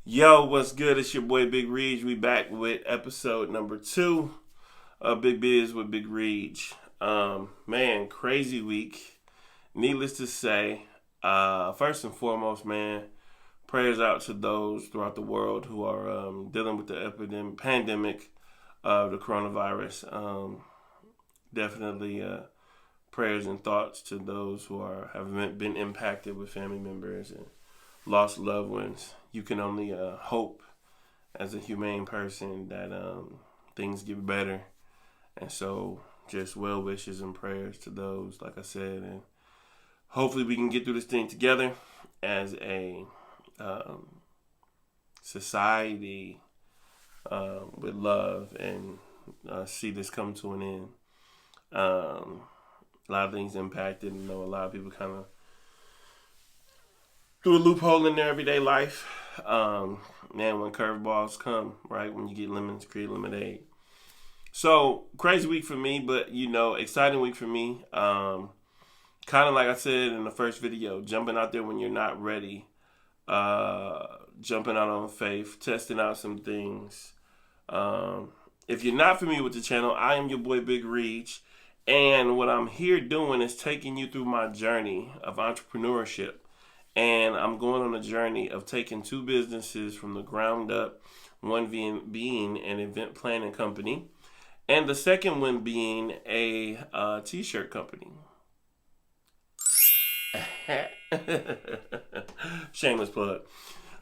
Yo, what's good? It's your boy Big Reege. We back with episode number 2 of Big Biz with Big Reege. Man, crazy week. Needless to say, first and foremost, man, prayers out to those throughout the world who are dealing with the pandemic of the coronavirus. Definitely prayers and thoughts to those who have been impacted with family members and lost loved ones. You can only hope as a humane person that things get better. And so just well wishes and prayers to those, like I said. And hopefully we can get through this thing together as a society with love and see this come to an end. A lot of things impacted. A lot of people kind of through a loophole in their everyday life. Man, when curveballs come, right? When you get lemons, create lemonade. So, crazy week for me, but, exciting week for me. Kind of like I said in the first video, jumping out there when you're not ready. Jumping out on faith, testing out some things. If you're not familiar with the channel, I am your boy Big Reege. And what I'm here doing is taking you through my journey of entrepreneurship. And I'm going on a journey of taking 2 businesses from the ground up, one being an event planning company, and the second one being a t-shirt company. Shameless plug.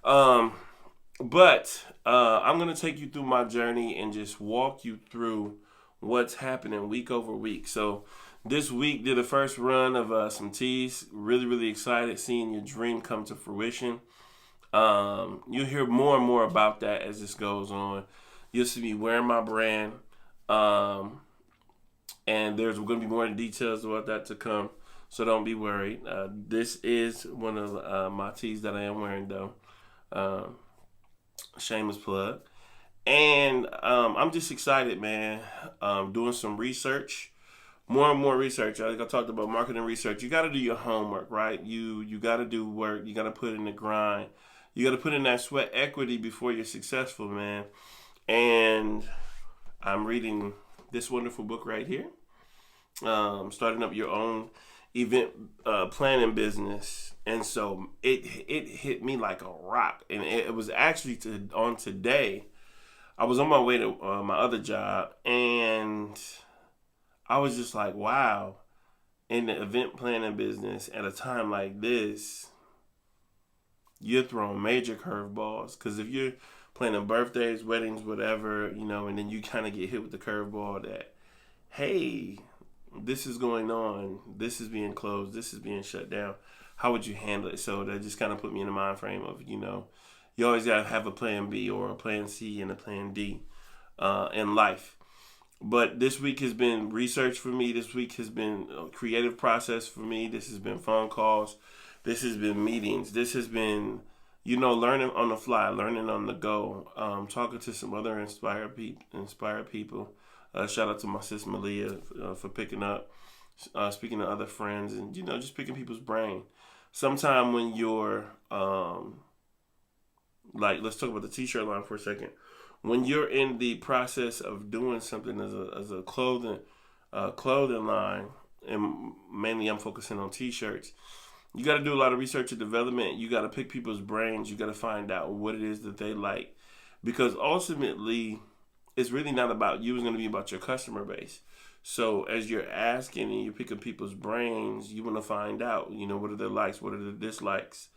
But I'm going to take you through my journey and just walk you through what's happening week over week. So this week did the first run of some teas. Really, really excited seeing your dream come to fruition. You'll hear more and more about that as this goes on. You'll see me wearing my brand. And there's going to be more details about that to come. So don't be worried. This is one of my tees that I am wearing though. Shameless plug. And I'm just excited, man. Doing some research. More and more research. Like I talked about marketing research. You got to do your homework, right? You got to do work. You got to put in the grind. You got to put in that sweat equity before you're successful, man. And I'm reading this wonderful book right here. Starting up your own event planning business. And so it hit me like a rock. And it was actually on today. I was on my way to my other job, and I was just like, wow, in the event planning business at a time like this, you're throwing major curveballs. Because if you're planning birthdays, weddings, whatever, and then you kind of get hit with the curveball that, hey, this is going on, this is being closed, this is being shut down, how would you handle it? So that just kind of put me in the mind frame of, you always got to have a plan B or a plan C and a plan D in life. But this week has been research for me. This week has been a creative process for me. This has been phone calls. This has been meetings. This has been, learning on the fly, learning on the go, talking to some other inspired people. Shout out to my sis Malia for picking up, speaking to other friends, and, just picking people's brain. Sometime when you're, let's talk about the t-shirt line for a second. When you're in the process of doing something as a clothing line, and mainly I'm focusing on t-shirts, you got to do a lot of research and development. You got to pick people's brains. You got to find out what it is that they like, because ultimately it's really not about you. It's going to be about your customer base. So as you're asking and you're picking people's brains, you want to find out, what are their likes, what are their dislikes.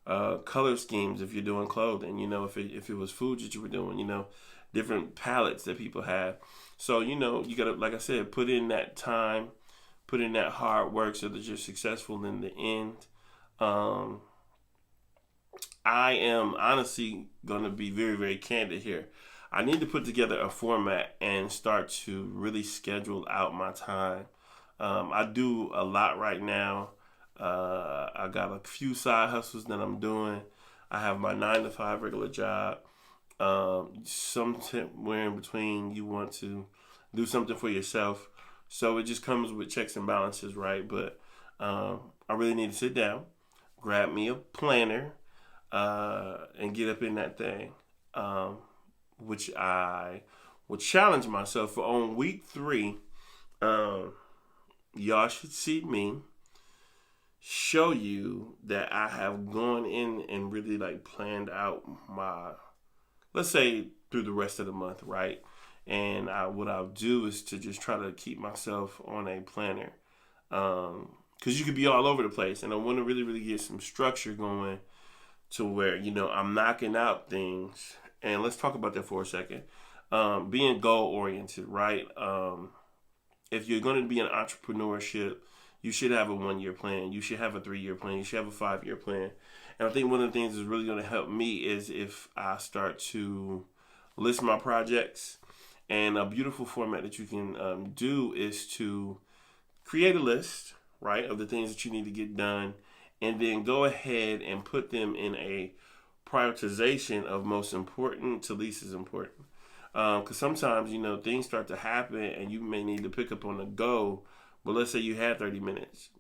Color schemes if you're doing clothing, if it was food that you were doing, different palettes that people have. So, you gotta, like I said, put in that time, put in that hard work so that you're successful in the end. I am honestly gonna be very, very candid here. I need to put together a format and start to really schedule out my time. I do a lot right now. I got a few side hustles that I'm doing. I have my 9 to 5 regular job. Somewhere in between, you want to do something for yourself. So it just comes with checks and balances, right? But I really need to sit down, grab me a planner, and get up in that thing, which I would challenge myself for on week 3. Um, y'all should see me show you that I have gone in and really like planned out my, let's say, through the rest of the month, right? And what I'll do is to just try to keep myself on a planner, because you could be all over the place, and I want to really, really get some structure going to where I'm knocking out things. And let's talk about that for a second. Being goal oriented, right? If you're going to be in entrepreneurship, you should have a 1-year plan. You should have a 3-year plan. You should have a 5-year plan. And I think one of the things that's really going to help me is if I start to list my projects. And a beautiful format that you can do is to create a list, right, of the things that you need to get done, and then go ahead and put them in a prioritization of most important to least as important. Because sometimes, things start to happen and you may need to pick up on the go. But let's say you had 30 minutes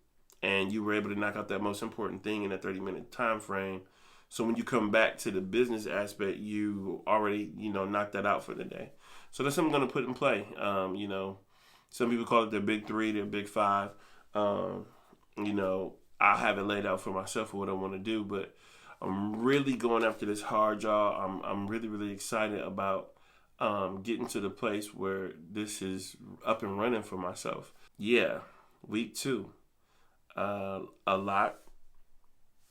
and you were able to knock out that most important thing in that 30-minute time frame. So when you come back to the business aspect, you already, knocked that out for the day. So that's something I'm going to put in play. Some people call it their big 3, their big 5. I have it laid out for myself for what I want to do, but I'm really going after this hard, y'all. I'm really, really excited about getting to the place where this is up and running for myself. Yeah, week 2. A lot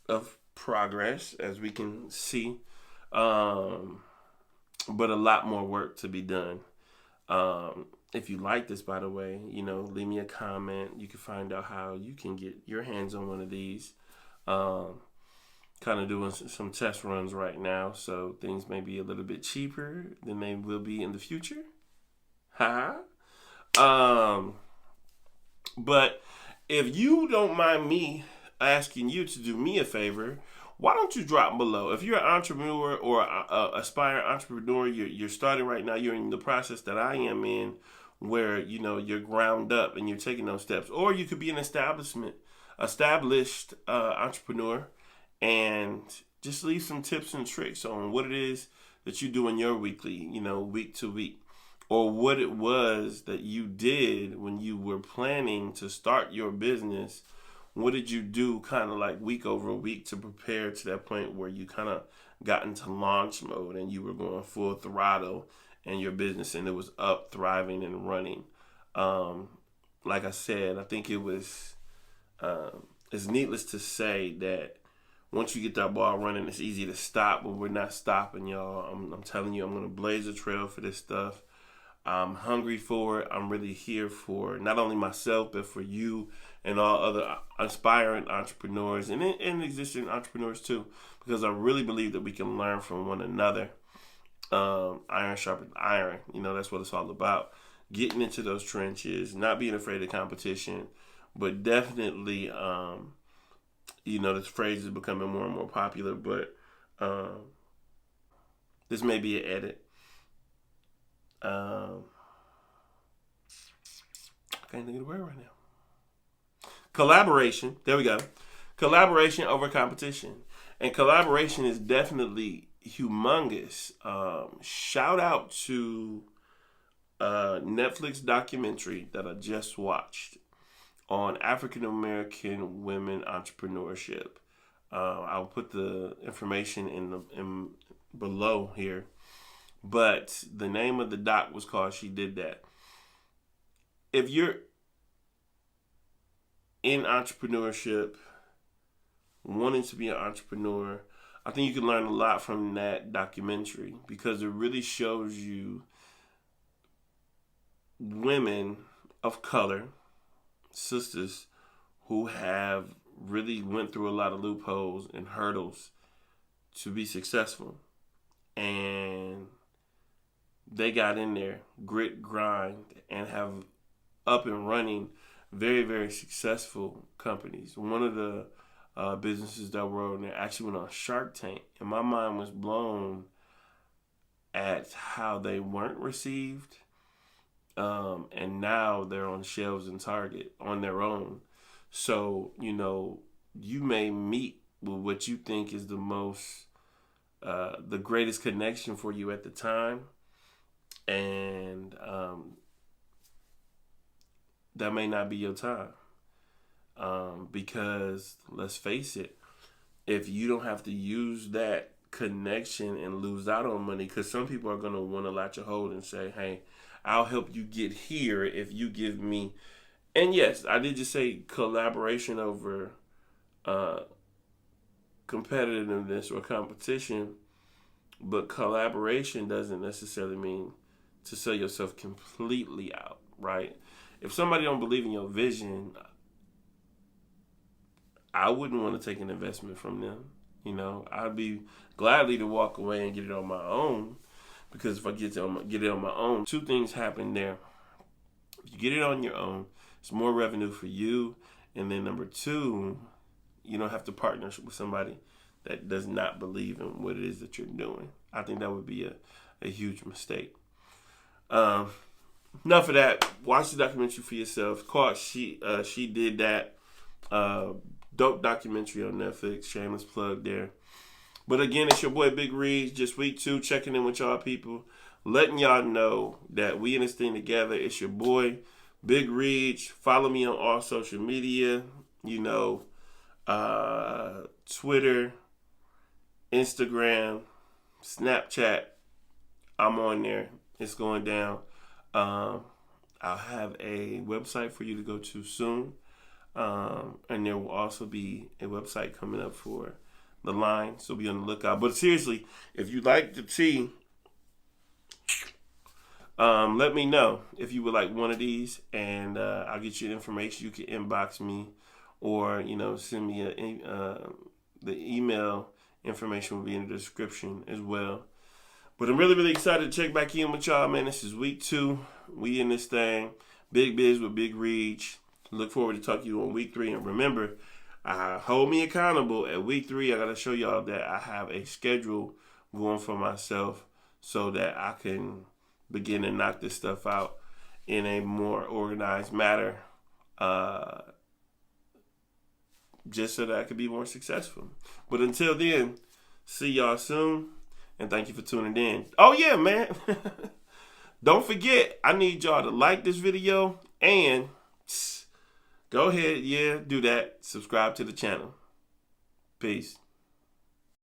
of progress, as we can see, but a lot more work to be done. If you like this, by the way, leave me a comment. You can find out how you can get your hands on one of these. Kind of doing some test runs right now, so things may be a little bit cheaper than they will be in the future. But if you don't mind me asking you to do me a favor, why don't you drop below? If you're an entrepreneur or a aspiring entrepreneur, you're starting right now, you're in the process that I am in, where you're ground up and you're taking those steps. Or you could be an established entrepreneur, and just leave some tips and tricks on what it is that you do in your weekly, week to week, or what it was that you did when you were planning to start your business. What did you do kind of like week over week to prepare to that point where you kind of got into launch mode and you were going full throttle in your business and it was up, thriving, and running? Like I said, I think it was, it's needless to say that once you get that ball running, it's easy to stop, but we're not stopping, y'all. I'm telling you, I'm going to blaze a trail for this stuff. I'm hungry for it. I'm really here for not only myself, but for you and all other aspiring entrepreneurs and existing entrepreneurs too, because I really believe that we can learn from one another. Iron sharpens iron. That's what it's all about. Getting into those trenches, not being afraid of competition, but definitely, this phrase is becoming more and more popular, but this may be an edit. I can't think of the word right now. Collaboration. There we go. Collaboration over competition. And collaboration is definitely humongous. Shout out to a Netflix documentary that I just watched on African American women entrepreneurship. I'll put the information in below here. But the name of the doc was called She Did That. If you're in entrepreneurship, wanting to be an entrepreneur, I think you can learn a lot from that documentary, because it really shows you women of color, sisters, who have really went through a lot of loopholes and hurdles to be successful. And they got in there, grit, grind, and have up and running very, very successful companies. One of the businesses that were on there actually went on Shark Tank, and my mind was blown at how they weren't received. And now they're on shelves in Target on their own. So, you may meet with what you think is the greatest connection for you at the time. And that may not be your time. Because let's face it, if you don't have to use that connection and lose out on money, because some people are going to want to latch a hold and say, hey, I'll help you get here if you give me. And yes, I did just say collaboration over competitiveness or competition, but collaboration doesn't necessarily mean to sell yourself completely out, right? If somebody don't believe in your vision, I wouldn't want to take an investment from them. You know, I'd be gladly to walk away and get it on my own, because if I get it on my own, two things happen there. If you get it on your own, it's more revenue for you, and then number two, you don't have to partner with somebody that does not believe in what it is that you're doing. I think that would be a huge mistake. Enough of that. Watch the documentary for yourself. She did that. Dope documentary on Netflix. Shameless plug there. But again, it's your boy Big Reege. Just week 2, checking in with y'all people, letting y'all know that we in this thing together. It's your boy Big Reege. Follow me on all social media. You know, Twitter, Instagram, Snapchat. I'm on there. It's going down. I'll have a website for you to go to soon. And there will also be a website coming up for the line, so be on the lookout. But seriously, if you like the tea, let me know if you would like one of these, and I'll get you information. You can inbox me, or send me the email information will be in the description as well. But I'm really, really excited to check back in with y'all, man. This is week 2. We in this thing. Big biz with Big Reege. Look forward to talking to you on week 3. And remember, hold me accountable. At week 3, I got to show y'all that I have a schedule going for myself so that I can begin to knock this stuff out in a more organized manner, just so that I could be more successful. But until then, see y'all soon, and thank you for tuning in. Oh, yeah, man. Don't forget, I need y'all to like this video and go ahead, do that. Subscribe to the channel. Peace.